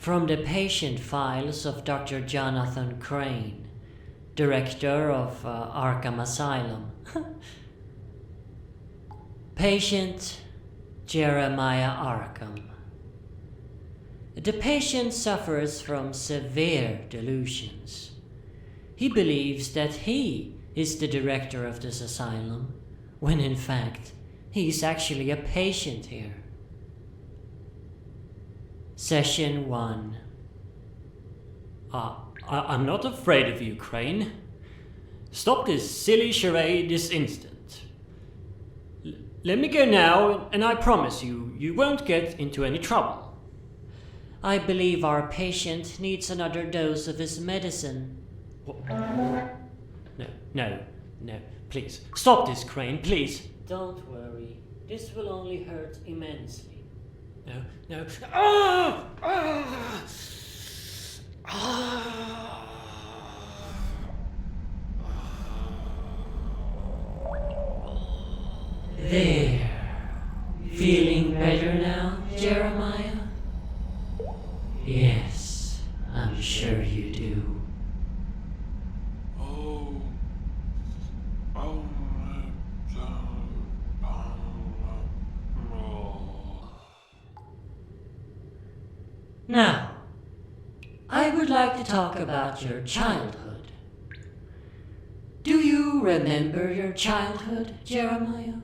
From the patient files of Dr. Jonathan Crane, director of Arkham Asylum. Patient Jeremiah Arkham. The patient suffers from severe delusions. He believes that he is the director of this asylum, when in fact, he's actually a patient here. Session 1. I'm not afraid of you, Crane. Stop this silly charade this instant. Let me go now, and I promise you won't get into any trouble. I believe our patient needs another dose of his medicine. No, please. Stop this, Crane, please. Don't worry. This will only hurt immensely. No. There. Feeling better now, Jeremiah? Yes, I'm sure you do. Now, I would like to talk about your childhood. Do you remember your childhood, Jeremiah?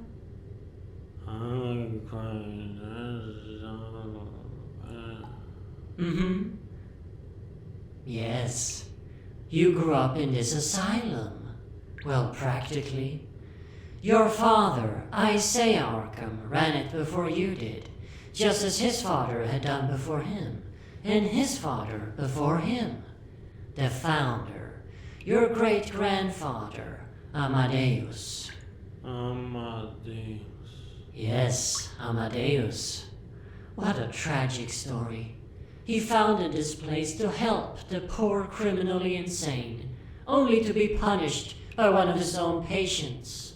Yes. You grew up in this asylum. Well, practically. Your father, Isaiah Arkham, ran it before you did, just as his father had done before him, and his father before him. The founder, your great-grandfather, Amadeus. Amadeus. Yes, Amadeus. What a tragic story. He founded this place to help the poor criminally insane, only to be punished by one of his own patients.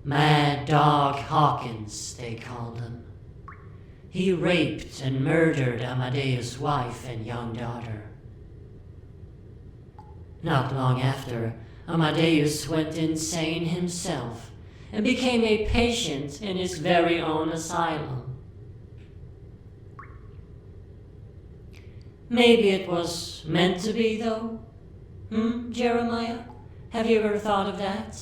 Mad Dog Hawkins, they called him. He raped and murdered Amadeus' wife and young daughter. Not long after, Amadeus went insane himself and became a patient in his very own asylum. Maybe it was meant to be, though? Jeremiah? Have you ever thought of that?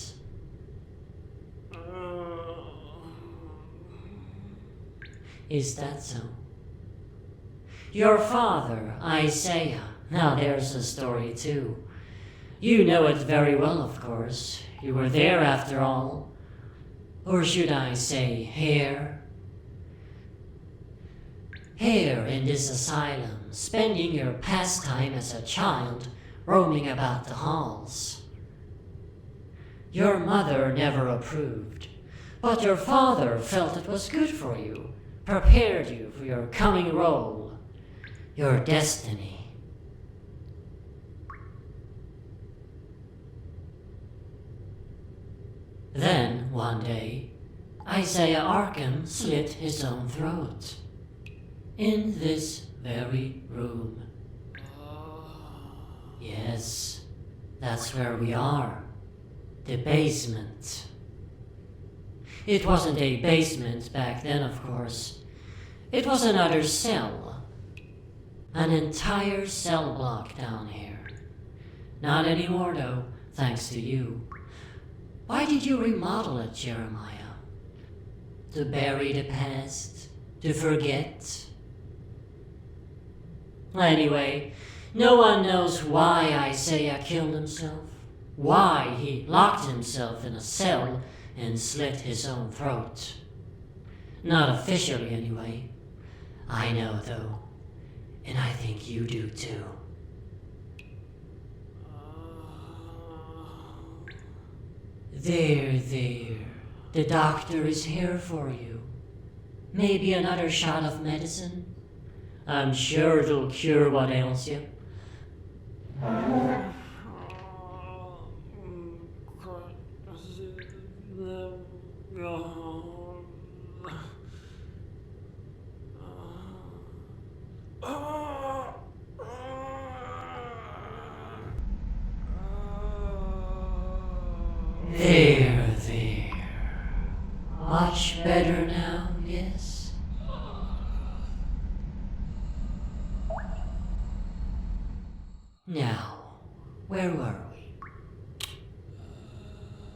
Is that so? Your father, Isaiah. Now there's a story, too. You know it very well, of course. You were there after all. Or should I say, here? Here in this asylum, spending your pastime as a child, roaming about the halls. Your mother never approved, but your father felt it was good for you, prepared you for your coming role, your destiny. Then, one day, Isaiah Arkham slit his own throat. In this very room. Yes, that's where we are. The basement. It wasn't a basement back then, of course. It was another cell. An entire cell block down here. Not anymore, though, thanks to you. Why did you remodel it, Jeremiah? To bury the past? To forget? Anyway, no one knows why Isaiah killed himself, why he locked himself in a cell and slit his own throat. Not officially, anyway. I know, though, and I think you do, too. There. The doctor is here for you. Maybe another shot of medicine? I'm sure it'll cure what ails you. There. Much better now, yes? Now, where were we?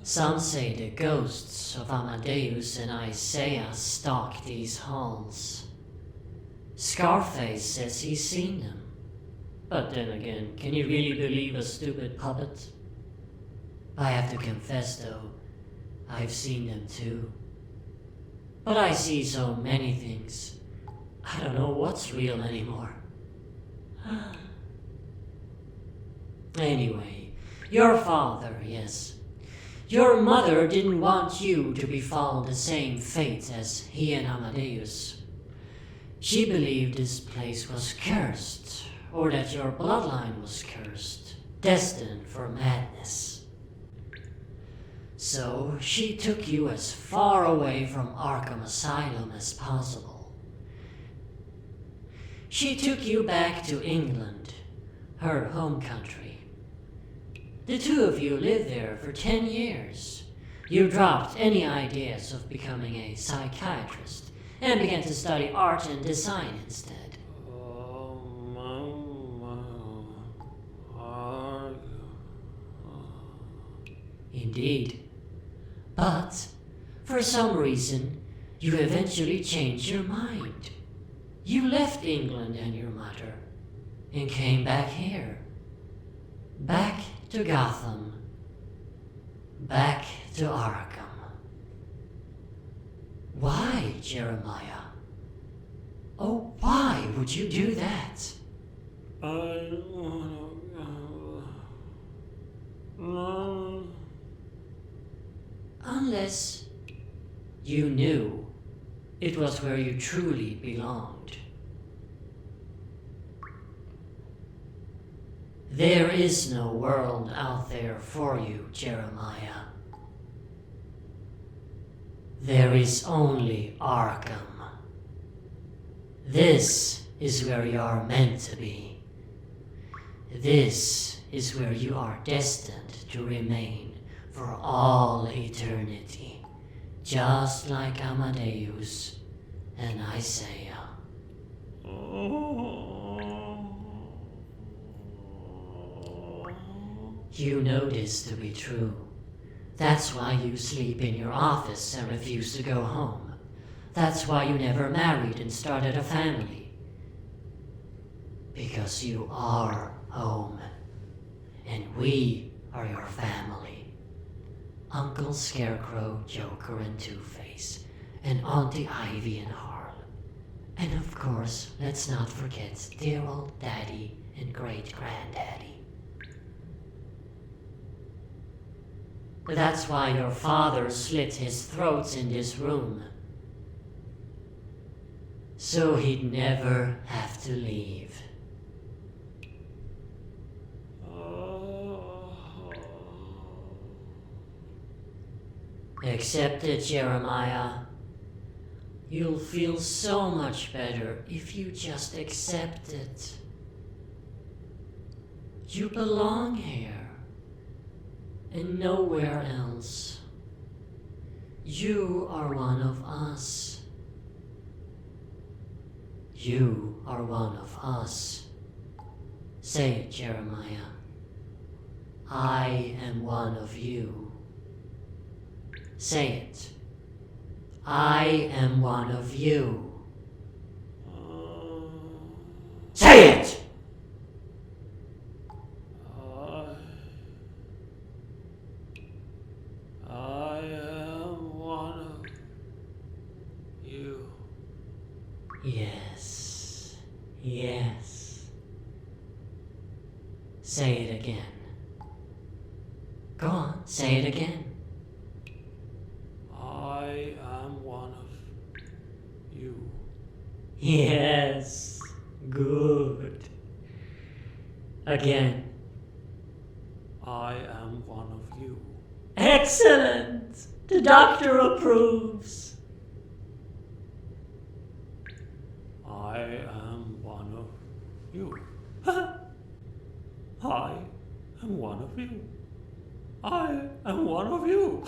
Some say the ghosts of Amadeus and Isaiah stalk these halls. Scarface says he's seen them. But then again, can you really believe a stupid puppet? I have to confess though, I've seen them too. But I see so many things. I don't know what's real anymore. Anyway, your father, yes. Your mother didn't want you to befall the same fate as he and Amadeus. She believed this place was cursed, or that your bloodline was cursed, destined for madness. So she took you as far away from Arkham Asylum as possible. She took you back to England, her home country. The two of you lived there for 10 years. You dropped any ideas of becoming a psychiatrist and began to study art and design instead. Indeed. But, for some reason, you eventually changed your mind. You left England and your mother, and came back here. Back to Gotham. Back to Arkham. Why, Jeremiah? Oh, why would you do that? I wanna go. No. Unless you knew it was where you truly belonged. There is no world out there for you, Jeremiah. There is only Arkham. This is where you are meant to be. This is where you are destined to remain for all eternity, just like Amadeus and Isaiah. You know this to be true. That's why you sleep in your office and refuse to go home. That's why you never married and started a family. Because you are home. And we are your family. Uncle Scarecrow, Joker, and Two-Face, and Auntie Ivy and Harl. And of course, let's not forget dear old Daddy and great-granddaddy. That's why your father slit his throats in this room. So he'd never have to leave. Accept it, Jeremiah. You'll feel so much better if you just accept it. You belong here, and nowhere else. You are one of us. You are one of us. Say it, Jeremiah. I am one of you. Say it. I am one of you. Say it! I am one of you. Yes. Yes. Say it again. Go on, say it again. I am one of you. Yes. Good. Again. I am one of you. Excellent! The doctor approves. I am one of you. I am one of you. I am one of you.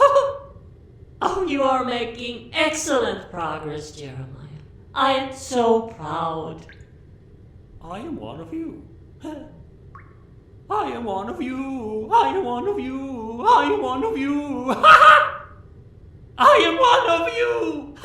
Oh, you are making excellent progress, Jeremiah. I am so proud. I am one of you. I am one of you. I am one of you. I am one of you. I am one of you.